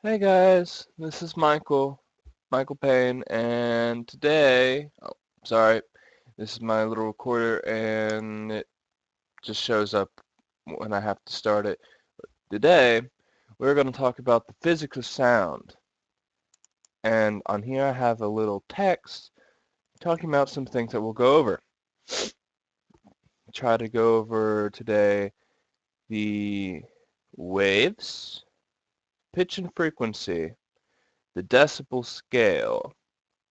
Hey guys, this is Michael Payne, and today, sorry, this is my little recorder and it just shows up when I have to start it. Today, we're going to talk about the physics of sound, and on here I have a little text talking about some things that we'll go over. Try to go over today the waves, pitch and frequency, the decibel scale,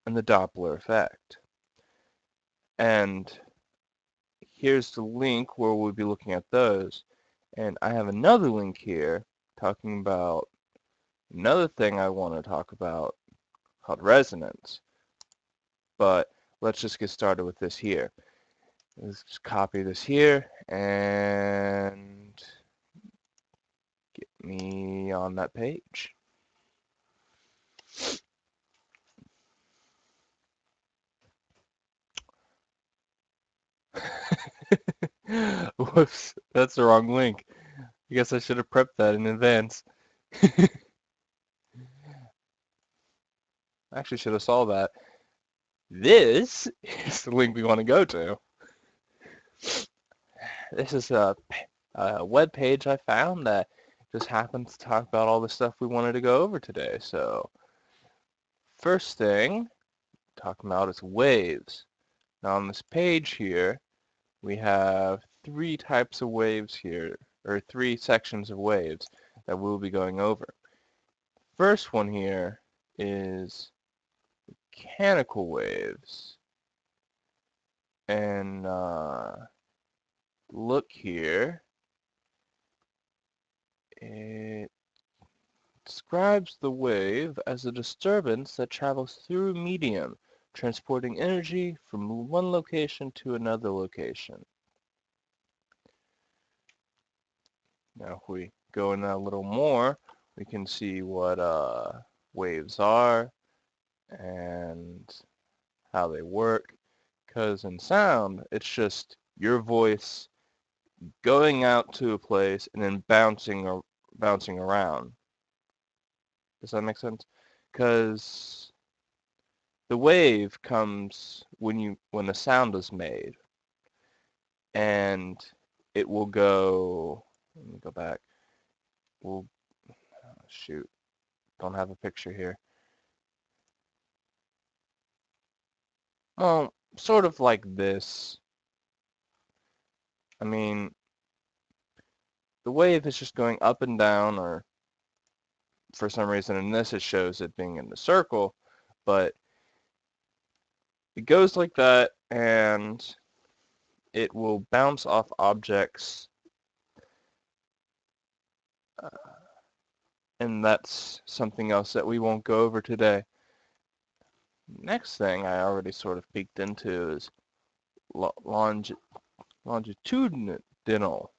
and the Doppler effect. And here's the link where we'll be looking at those. And I have another link here talking about another thing I want to talk about called resonance. But let's just get started with this here. Let's just copy this here and get me on that page. Whoops, that's the wrong link. I guess I should have prepped that in advance. I actually should have saw that. This is the link we want to go to. This is a web page I found that just happens to talk about all the stuff we wanted to go over today. So first thing talking about is waves. Now on this page here, we have three types of waves here, or three sections of waves that we'll be going over. First one here is mechanical waves. And look here, it describes the wave as a disturbance that travels through a medium, transporting energy from one location to another location. Now if we go in a little more, we can see what waves are and how they work. Because in sound, it's just your voice going out to a place and then bouncing around. Does that make sense? Because the wave comes when the sound is made, and it will go. Let me go back. We'll shoot. Don't have a picture here. Well, sort of like this. I mean, the wave is just going up and down, or for some reason in this it shows it being in the circle, but it goes like that, and it will bounce off objects, and that's something else that we won't go over today. Next thing I already sort of peeked into is longitudinal.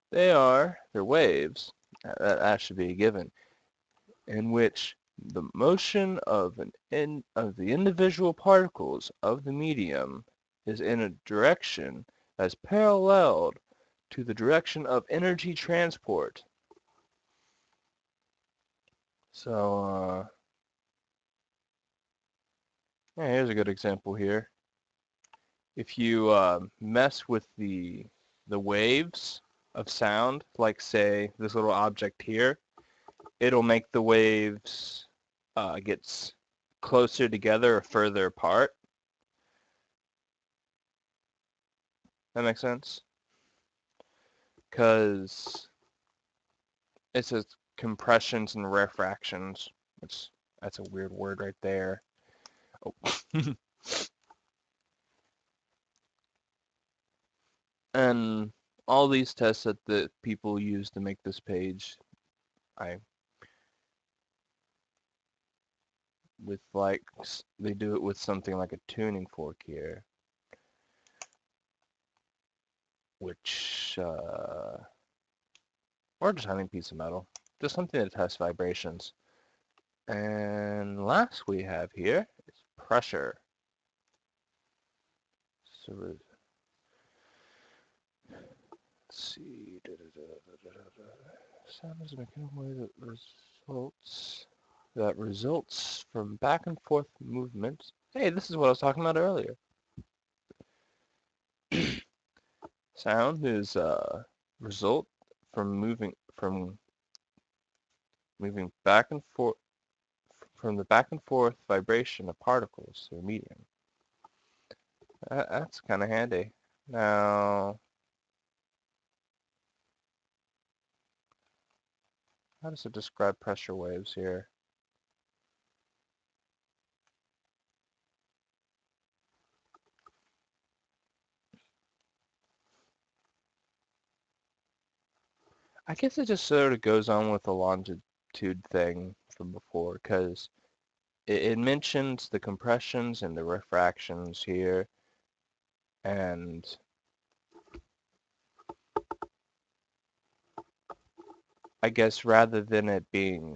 They're waves, that should be a given, in which the motion of the individual particles of the medium is in a direction that's paralleled to the direction of energy transport. So, yeah, here's a good example here. If you mess with the waves of sound, like say this little object here, it'll make the waves get closer together or further apart. That makes sense? Because it says compressions and refractions, which that's a weird word right there. Oh. And all these tests that the people use to make this page, they do it with something like a tuning fork here, which, or just having a piece of metal, just something to test vibrations. And last we have here is pressure. So let's see. sound is making a wave that results from back and forth movements. Hey, this is what I was talking about earlier. Sound is result from moving back and forth from the back and forth vibration of particles through a medium. That's kind of handy. Now, how does it describe pressure waves here? I guess it just sort of goes on with the longitude thing from before, because it mentions the compressions and the refractions here, and I guess rather than it being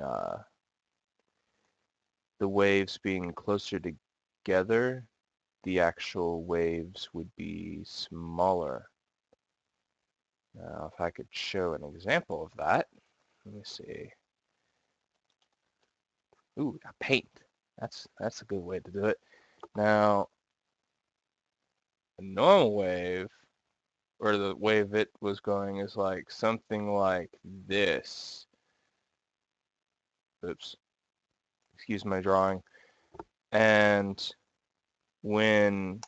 the waves being closer together, the actual waves would be smaller. Now, if I could show an example of that, let me see. Ooh, a paint. That's a good way to do it. Now, a normal wave, or the wave it was going, is like something like this. Oops. Excuse my drawing. And when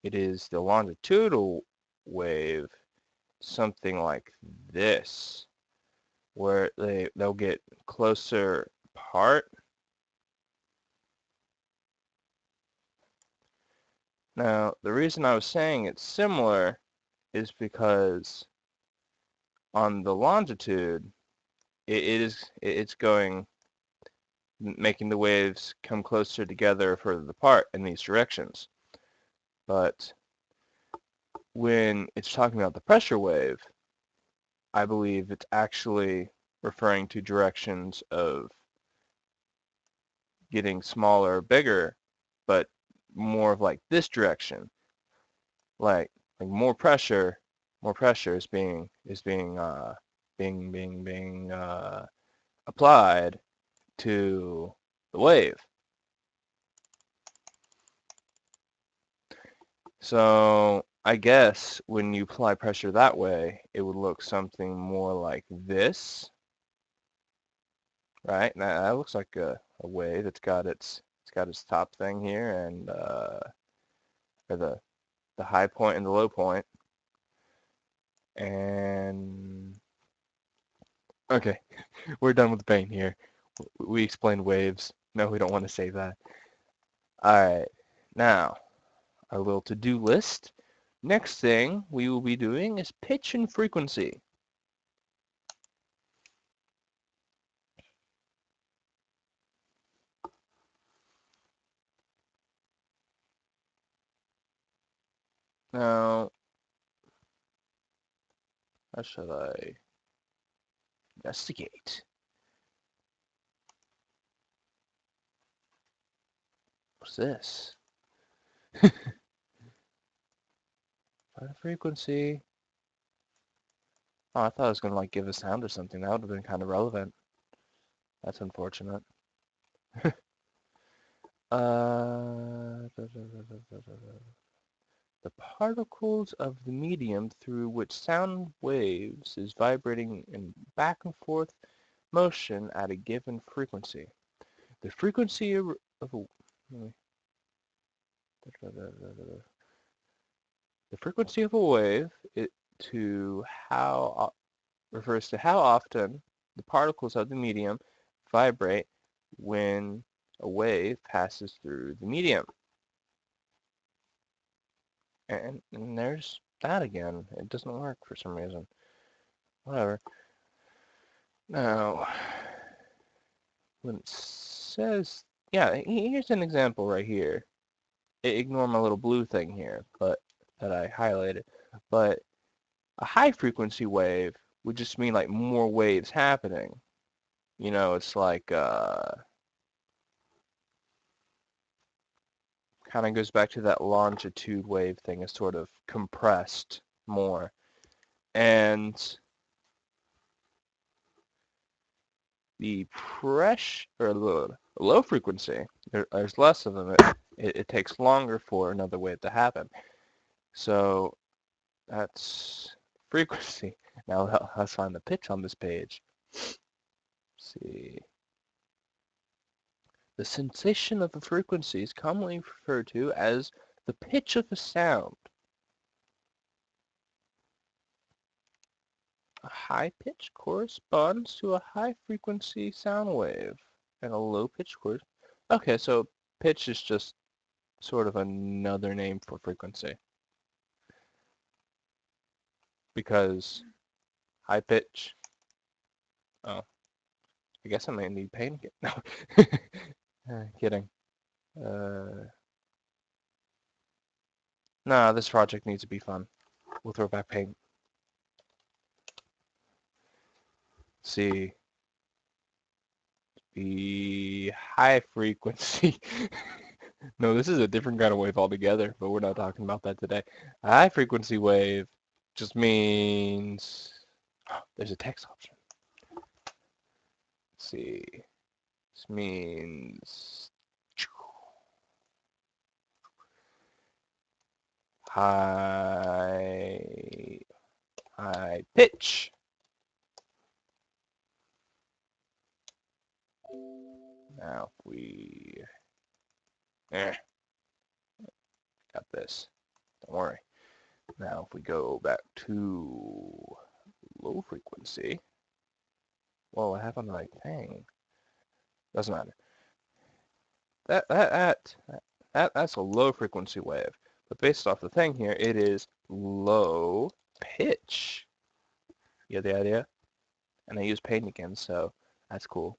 it is the longitudinal wave, something like this, where they'll get closer apart. Now, the reason I was saying it's similar is because on the longitude, it's going, making the waves come closer together further apart in these directions. But when it's talking about the pressure wave, I believe it's actually referring to directions of getting smaller or bigger, but more of like this direction, like more pressure is being applied to the wave. So I guess when you apply pressure that way, it would look something more like this, right? Now that looks like a wave. It's got its top thing here, and or the high point and the low point. And okay, we're done with the paint here. We explained waves. No, we don't want to say that. All right, now our little to-do list. Next thing we will be doing is pitch and frequency. Now, how should I investigate? What's this? Frequency. Oh, I thought I was gonna like give a sound or something. That would have been kind of relevant. That's unfortunate. The particles of the medium through which sound waves is vibrating in back and forth motion at a given frequency. The frequency of a the frequency of a wave refers to how often the particles of the medium vibrate when a wave passes through the medium. And there's that again. It doesn't work for some reason. Whatever. Now, when it says, yeah, here's an example right here. Ignore my little blue thing here, but that I highlighted. But a high frequency wave would just mean like more waves happening. You know, it's like kind of goes back to that longitude wave thing. It's sort of compressed more. And the pressure or the low frequency, there's less of them. It takes longer for another wave to happen. So that's frequency. Now let's find the pitch on this page. Let's see. The sensation of a frequency is commonly referred to as the pitch of a sound. A high pitch corresponds to a high frequency sound wave, and a low pitch corresponds. Okay, so pitch is just sort of another name for frequency. Because high pitch. Oh, I guess I might need paint again. No, kidding. Nah, this project needs to be fun. We'll throw back paint. See, the high frequency. No, this is a different kind of wave altogether, but we're not talking about that today. A high frequency wave just means there's a text option. Let's see. This means high pitch. Now if we got this. Don't worry. Now if we go back to low frequency. Whoa, I have on the right thing. Doesn't matter. That's a low frequency wave. But based off the thing here, it is low pitch. You get the idea? And I use paint again, so that's cool.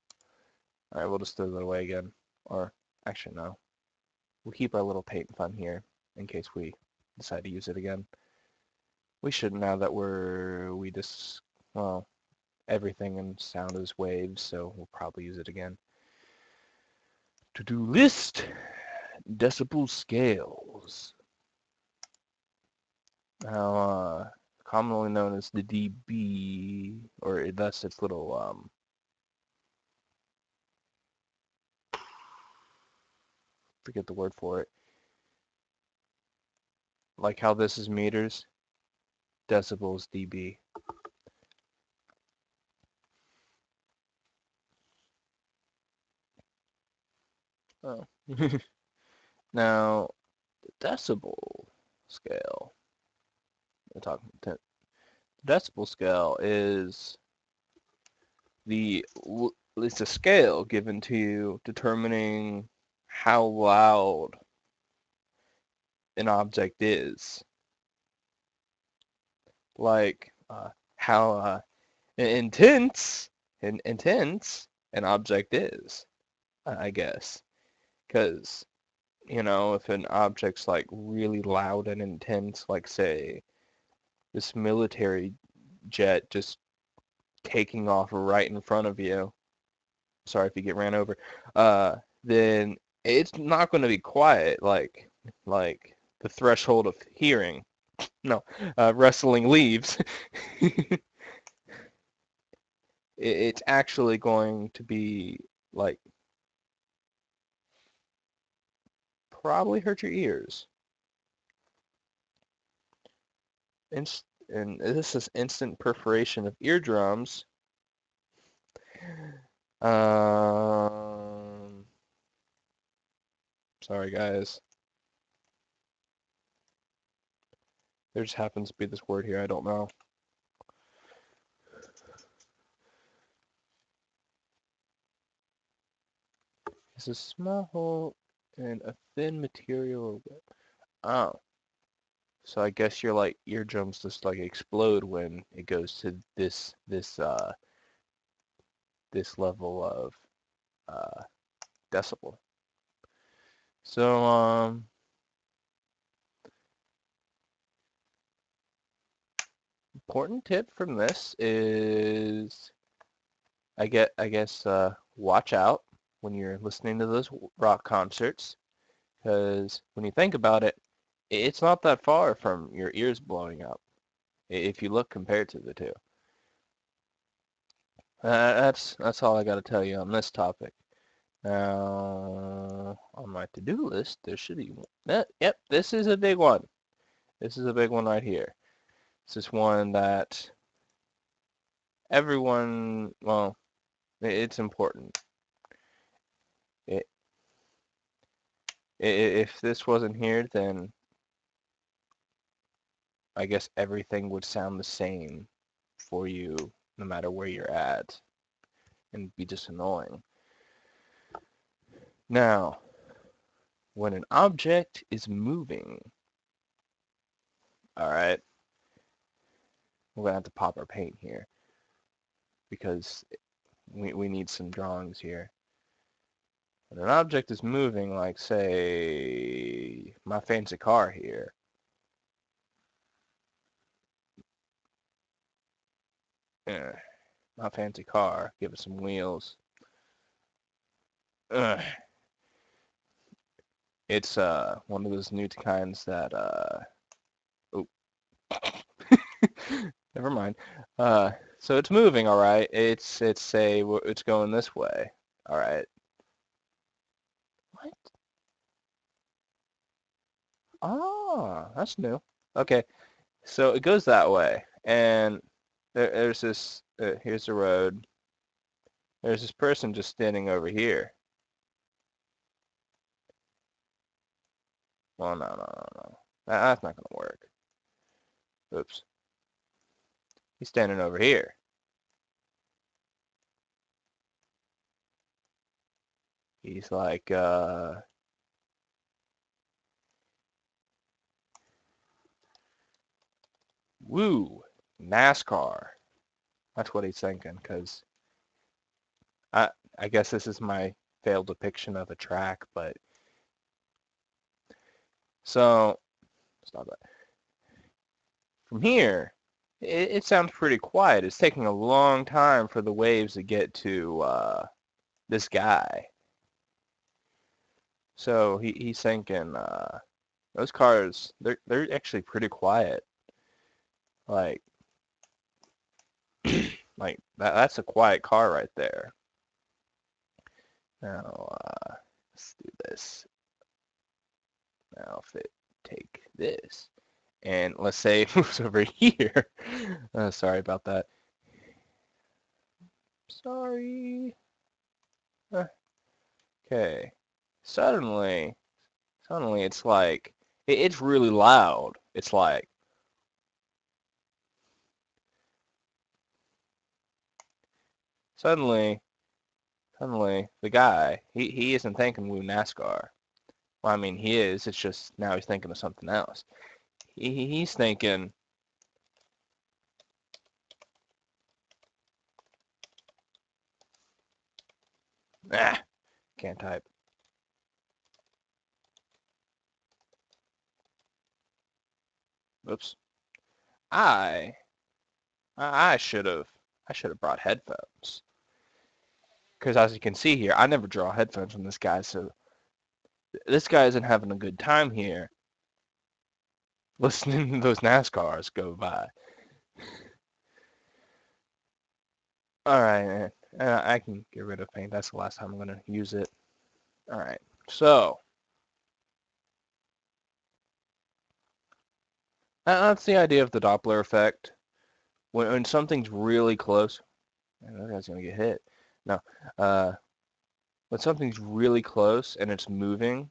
Alright, we'll just throw that away again. Or, actually, no. We'll keep our little paint fun here in case we decide to use it again. We shouldn't now that well, everything in sound is waves, so we'll probably use it again. To-do list, decibel scales. Now, commonly known as the dB, or thus its little, forget the word for it. Like how this is meters, decibels dB. Oh. Now, the decibel scale. We're talking. The decibel scale is it's a scale given to you determining how loud an object is. Like how intense an object is, I guess. Because, you know, if an object's like really loud and intense, like say this military jet just taking off right in front of you, sorry if you get ran over, then it's not going to be quiet like the threshold of hearing. No, rustling leaves. It's actually going to be like probably hurt your ears. And this is instant perforation of eardrums. Sorry guys. There just happens to be this word here, I don't know. It's a small hole in a thin material. Oh. So I guess your like eardrums just like explode when it goes to this level of decibel. So important tip from this is I guess watch out when you're listening to those rock concerts, because when you think about it, it's not that far from your ears blowing up if you look compared to the two. That's all I got to tell you on this topic. Now, on my to-do list, there should be one. Yep, this is a big one. This is a big one right here. This is one that everyone, well, it's important. It, if this wasn't here, then I guess everything would sound the same for you, no matter where you're at, and be just annoying. Now, when an object is moving, all right, we're gonna have to pop our paint here because we need some drawings here. When an object is moving, like say my fancy car here, my fancy car, give it some wheels. It's one of those new kinds that oh never mind. So it's moving, all right. It's going this way, all right. What? Oh, that's new. Okay, so it goes that way, and there's this. Here's the road. There's this person just standing over here. Well, no. That's not gonna work. Oops. He's standing over here. He's like, woo, NASCAR. That's what he's thinking, because I guess this is my failed depiction of a track, but so stop that. From here, it sounds pretty quiet. It's taking a long time for the waves to get to this guy. So he's thinking those cars, they're actually pretty quiet. Like like that's a quiet car right there. Now let's do this. Now if it take this, and let's say it moves over here. Sorry about that. Sorry. Okay. Suddenly it's like it's really loud. It's like suddenly the guy he isn't thinking Woo NASCAR. Well, I mean he is. It's just now he's thinking of something else. He's thinking can't type. Oops. I I should have brought headphones. Because as you can see here, I never draw headphones from this guy, so this guy isn't having a good time here listening to those NASCARs go by. Alright, I can get rid of paint. That's the last time I'm going to use it. Alright, so that's the idea of the Doppler effect. When something's really close, man, that guy's going to get hit. No, when something's really close and it's moving,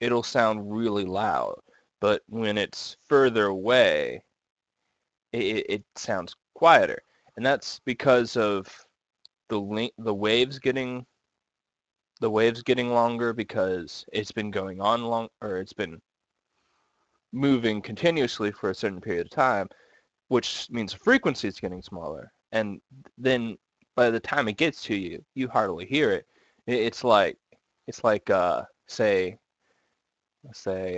it'll sound really loud. But when it's further away, it sounds quieter. And that's because of the waves getting longer because it's been going on long, or it's been moving continuously for a certain period of time, which means the frequency is getting smaller. And then by the time it gets to you, you hardly hear it. It's like say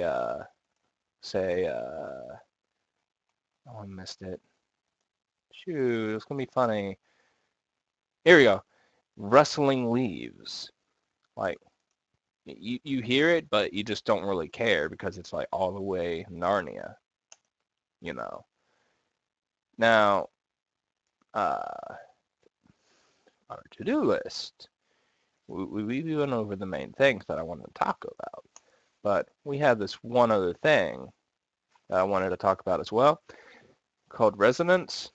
oh, I missed it. Shoot, it's gonna be funny. Here we go. Rustling leaves. Like you hear it, but you just don't really care because it's like all the way Narnia, you know. Now, our to-do list. We went over the main things that I wanted to talk about, but we have this one other thing that I wanted to talk about as well, called resonance,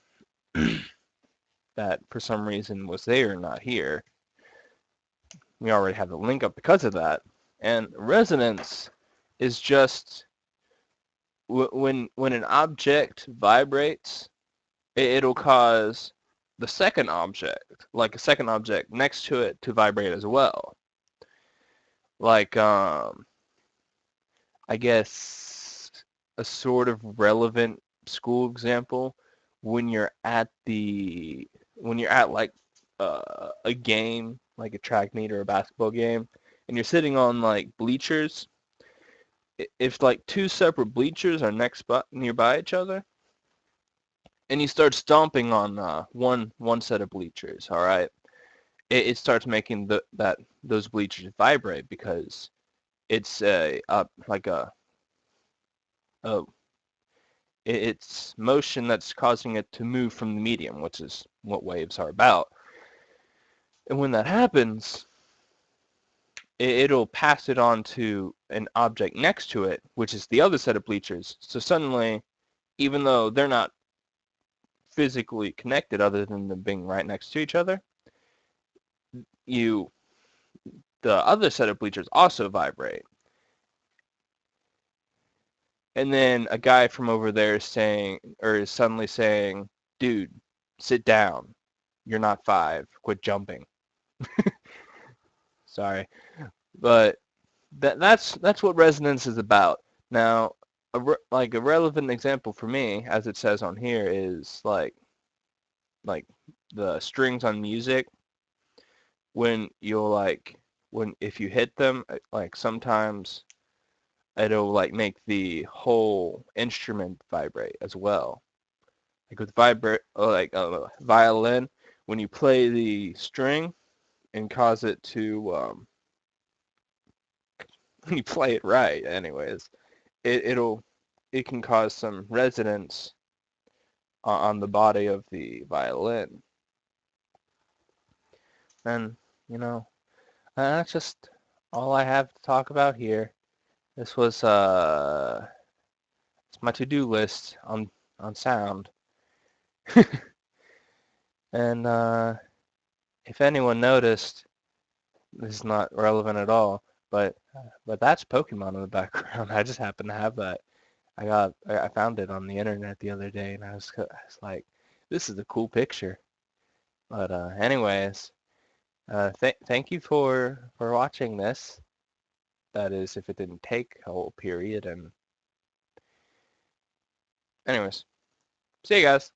that for some reason was there, not here. We already have the link up because of that. And resonance is just when an object vibrates, it'll cause the second object, like a second object next to it, to vibrate as well. Like, I guess a sort of relevant school example, when you're at like a game, like a track meet or a basketball game, and you're sitting on like bleachers. If like two separate bleachers are nearby each other, and you start stomping on one set of bleachers, all right, it starts making those bleachers vibrate because it's like a it's motion that's causing it to move from the medium, which is what waves are about. And when that happens, it'll pass it on to an object next to it, which is the other set of bleachers. So suddenly, even though they're not physically connected other than them being right next to each other, the other set of bleachers also vibrate. And then a guy from over there is suddenly saying, dude, sit down. You're not 5. Quit jumping. Sorry. But that's what resonance is about. Now, like a relevant example for me, as it says on here, is like the strings on music. When if you hit them, like sometimes it'll like make the whole instrument vibrate as well. Like with violin, when you play the string and cause it to when you play it right, anyways, it can cause some resonance on the body of the violin. And that's just all I have to talk about here. This was it's my to-do list on sound. And if anyone noticed, this is not relevant at all, but that's Pokemon in the background. I just happen to have that. I found it on the internet the other day, and I was like, this is a cool picture. But anyways, thank you for watching this. That is, if it didn't take a whole period. And anyways, see you guys.